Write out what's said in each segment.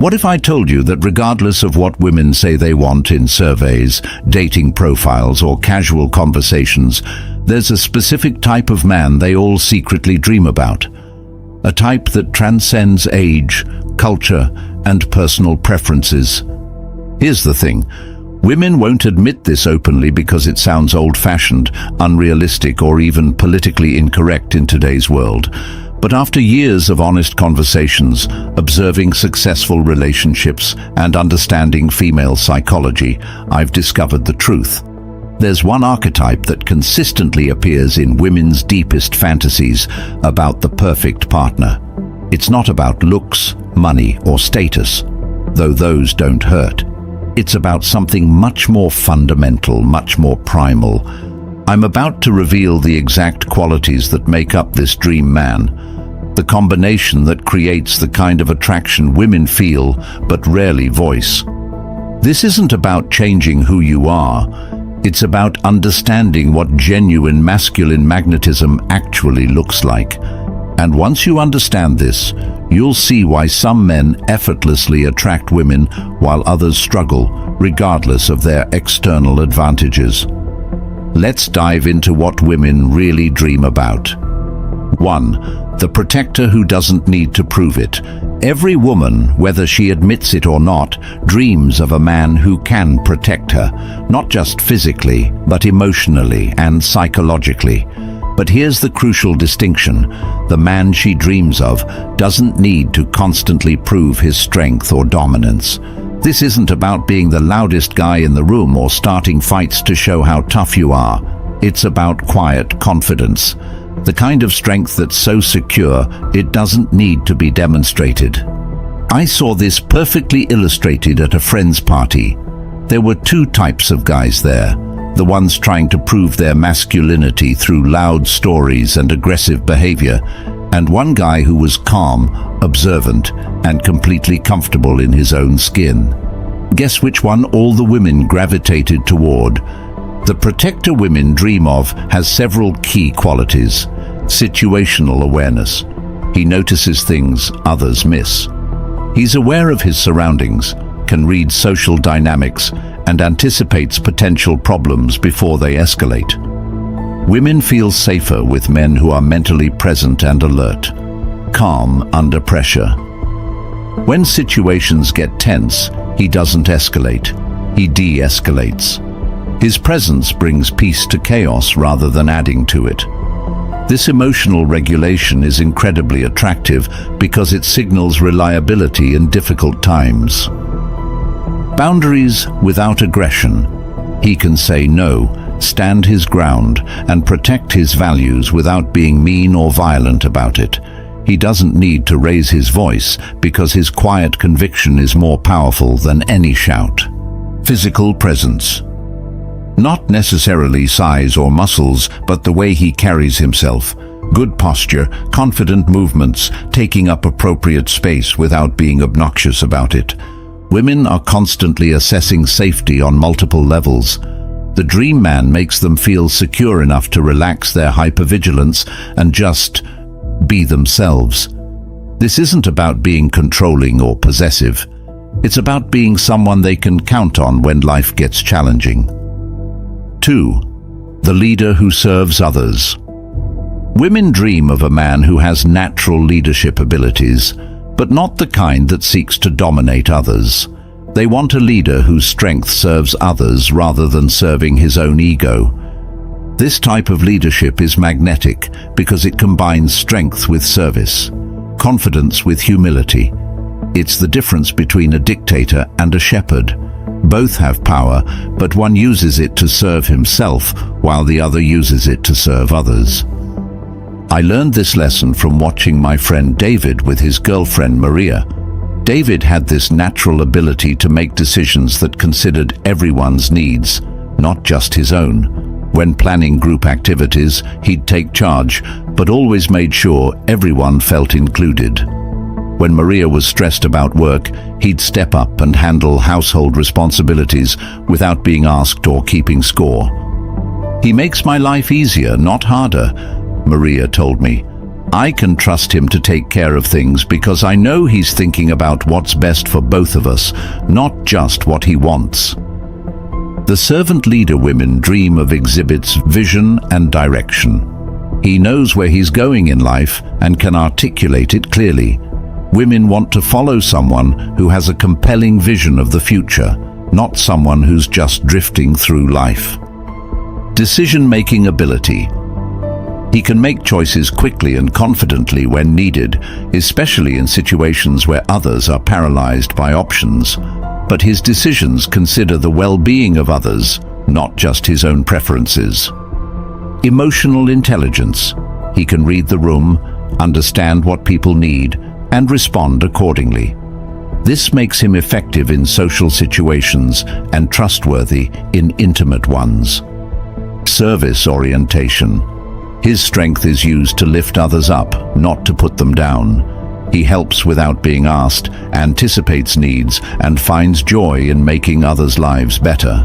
What if I told you that regardless of what women say they want in surveys, dating profiles, or casual conversations, there's a specific type of man they all secretly dream about? A type that transcends age, culture, and personal preferences. Here's the thing. Women won't admit this openly because it sounds old-fashioned, unrealistic, or even politically incorrect in today's world. But after years of honest conversations, observing successful relationships, and understanding female psychology, I've discovered the truth. There's one archetype that consistently appears in women's deepest fantasies about the perfect partner. It's not about looks, money, or status, though those don't hurt. It's about something much more fundamental, much more primal. I'm about to reveal the exact qualities that make up this dream man, the combination that creates the kind of attraction women feel but rarely voice. This isn't about changing who you are. It's about understanding what genuine masculine magnetism actually looks like. And once you understand this, you'll see why some men effortlessly attract women while others struggle, regardless of their external advantages. Let's dive into what women really dream about. 1. The protector who doesn't need to prove it. Every woman, whether she admits it or not, dreams of a man who can protect her, not just physically, but emotionally and psychologically. But here's the crucial distinction. The man she dreams of doesn't need to constantly prove his strength or dominance. This isn't about being the loudest guy in the room or starting fights to show how tough you are. It's about quiet confidence. The kind of strength that's so secure, it doesn't need to be demonstrated. I saw this perfectly illustrated at a friend's party. There were two types of guys there. The ones trying to prove their masculinity through loud stories and aggressive behavior, and one guy who was calm, observant, and completely comfortable in his own skin. Guess which one all the women gravitated toward? The protector women dream of has several key qualities. Situational awareness. He notices things others miss. He's aware of his surroundings, can read social dynamics, and anticipates potential problems before they escalate. Women feel safer with men who are mentally present and alert, calm under pressure. When situations get tense, he doesn't escalate, he de-escalates. His presence brings peace to chaos rather than adding to it. This emotional regulation is incredibly attractive because it signals reliability in difficult times. Boundaries without aggression. He can say no, stand his ground, and protect his values without being mean or violent about it. He doesn't need to raise his voice because his quiet conviction is more powerful than any shout. Physical presence. Not necessarily size or muscles, but the way he carries himself. Good posture, confident movements, taking up appropriate space without being obnoxious about it. Women are constantly assessing safety on multiple levels. The dream man makes them feel secure enough to relax their hypervigilance and just be themselves. This isn't about being controlling or possessive. It's about being someone they can count on when life gets challenging. 2. The leader who serves others. Women dream of a man who has natural leadership abilities, but not the kind that seeks to dominate others. They want a leader whose strength serves others rather than serving his own ego. This type of leadership is magnetic because it combines strength with service, confidence with humility. It's the difference between a dictator and a shepherd. Both have power, but one uses it to serve himself while the other uses it to serve others. I learned this lesson from watching my friend David with his girlfriend Maria. David had this natural ability to make decisions that considered everyone's needs, not just his own. When planning group activities, he'd take charge, but always made sure everyone felt included. When Maria was stressed about work, he'd step up and handle household responsibilities without being asked or keeping score. "He makes my life easier, not harder," Maria told me. I can trust him to take care of things because I know he's thinking about what's best for both of us, not just what he wants. The servant leader women dream of exhibits vision and direction. He knows where he's going in life and can articulate it clearly. Women want to follow someone who has a compelling vision of the future, not someone who's just drifting through life. Decision-making ability. He can make choices quickly and confidently when needed, especially in situations where others are paralyzed by options. But his decisions consider the well-being of others, not just his own preferences. Emotional intelligence. He can read the room, understand what people need, and respond accordingly. This makes him effective in social situations and trustworthy in intimate ones. Service orientation. His strength is used to lift others up, not to put them down. He helps without being asked, anticipates needs, and finds joy in making others' lives better.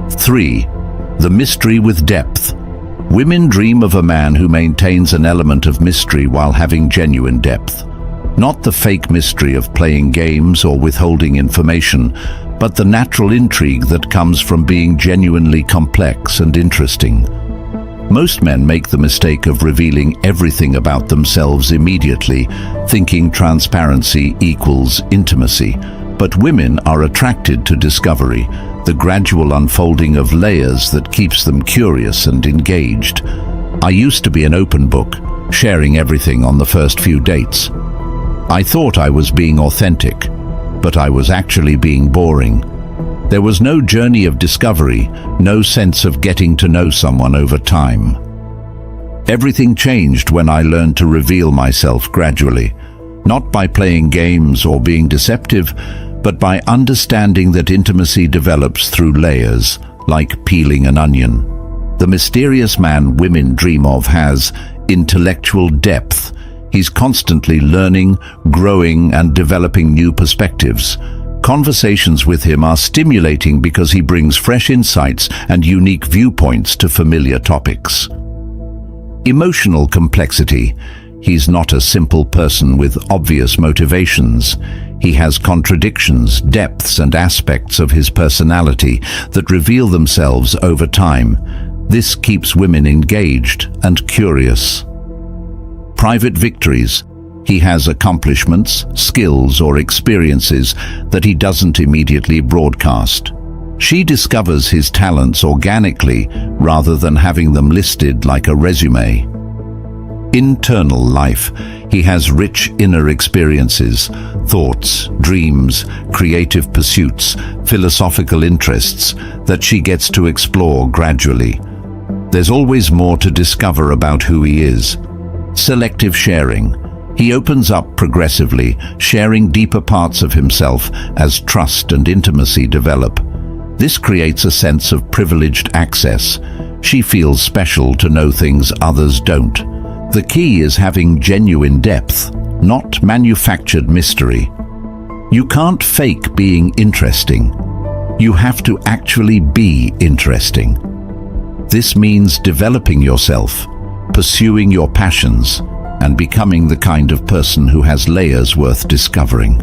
3. The mystery with depth. Women dream of a man who maintains an element of mystery while having genuine depth. Not the fake mystery of playing games or withholding information, but the natural intrigue that comes from being genuinely complex and interesting. Most men make the mistake of revealing everything about themselves immediately, thinking transparency equals intimacy. But women are attracted to discovery, the gradual unfolding of layers that keeps them curious and engaged. I used to be an open book, sharing everything on the first few dates. I thought I was being authentic, but I was actually being boring. There was no journey of discovery, no sense of getting to know someone over time. Everything changed when I learned to reveal myself gradually, not by playing games or being deceptive, but by understanding that intimacy develops through layers, like peeling an onion. The mysterious man women dream of has intellectual depth. He's constantly learning, growing, and developing new perspectives. Conversations with him are stimulating because he brings fresh insights and unique viewpoints to familiar topics. Emotional complexity. He's not a simple person with obvious motivations. He has contradictions, depths, and aspects of his personality that reveal themselves over time. This keeps women engaged and curious. Private victories. He has accomplishments, skills, or experiences that he doesn't immediately broadcast. She discovers his talents organically rather than having them listed like a resume. Internal life. He has rich inner experiences, thoughts, dreams, creative pursuits, philosophical interests that she gets to explore gradually. There's always more to discover about who he is. Selective sharing. He opens up progressively, sharing deeper parts of himself as trust and intimacy develop. This creates a sense of privileged access. She feels special to know things others don't. The key is having genuine depth, not manufactured mystery. You can't fake being interesting. You have to actually be interesting. This means developing yourself, pursuing your passions, and becoming the kind of person who has layers worth discovering.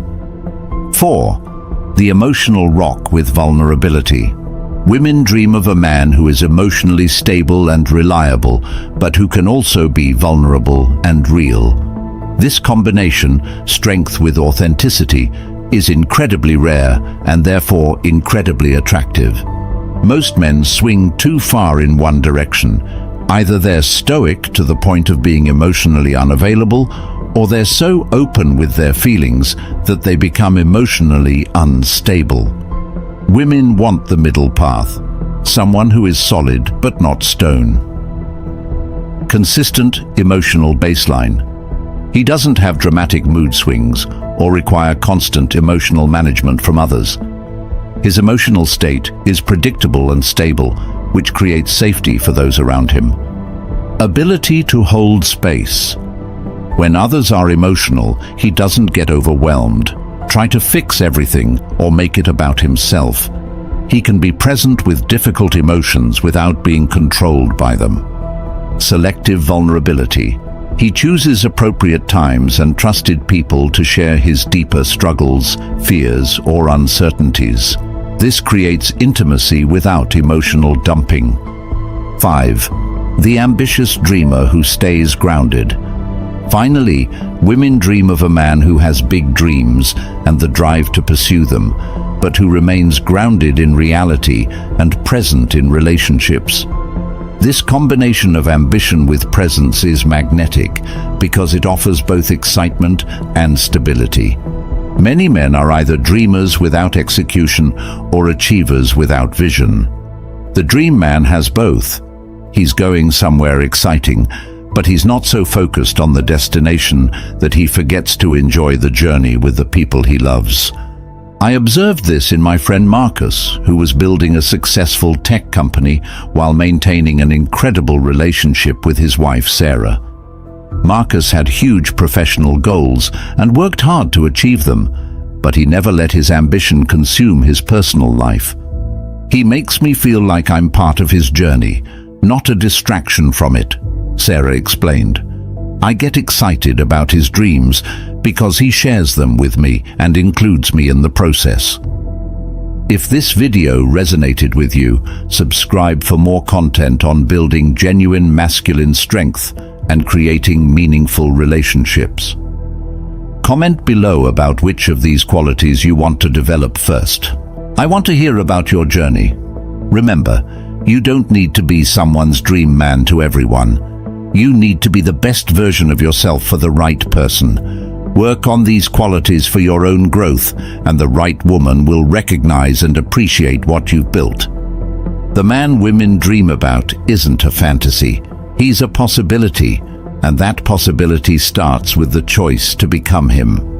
4. The emotional rock with vulnerability. Women dream of a man who is emotionally stable and reliable, but who can also be vulnerable and real. This combination, strength with authenticity, is incredibly rare and therefore incredibly attractive. Most men swing too far in one direction. Either they're stoic to the point of being emotionally unavailable, or they're so open with their feelings that they become emotionally unstable. Women want the middle path, someone who is solid but not stone. Consistent emotional baseline. He doesn't have dramatic mood swings or require constant emotional management from others. His emotional state is predictable and stable, which creates safety for those around him. Ability to hold space. When others are emotional, he doesn't get overwhelmed, try to fix everything, or make it about himself. He can be present with difficult emotions without being controlled by them. Selective vulnerability. He chooses appropriate times and trusted people to share his deeper struggles, fears, or uncertainties. This creates intimacy without emotional dumping. 5. The ambitious dreamer who stays grounded. Finally, women dream of a man who has big dreams and the drive to pursue them, but who remains grounded in reality and present in relationships. This combination of ambition with presence is magnetic because it offers both excitement and stability. Many men are either dreamers without execution or achievers without vision. The dream man has both. He's going somewhere exciting, but he's not so focused on the destination that he forgets to enjoy the journey with the people he loves. I observed this in my friend Marcus, who was building a successful tech company while maintaining an incredible relationship with his wife Sarah. Marcus had huge professional goals and worked hard to achieve them, but he never let his ambition consume his personal life. He makes me feel like I'm part of his journey, not a distraction from it, Sarah explained. I get excited about his dreams because he shares them with me and includes me in the process. If this video resonated with you, subscribe for more content on building genuine masculine strength and creating meaningful relationships. Comment below about which of these qualities you want to develop first. I want to hear about your journey. Remember, you don't need to be someone's dream man to everyone. You need to be the best version of yourself for the right person. Work on these qualities for your own growth, and the right woman will recognize and appreciate what you've built. The man women dream about isn't a fantasy. He's a possibility, and that possibility starts with the choice to become him.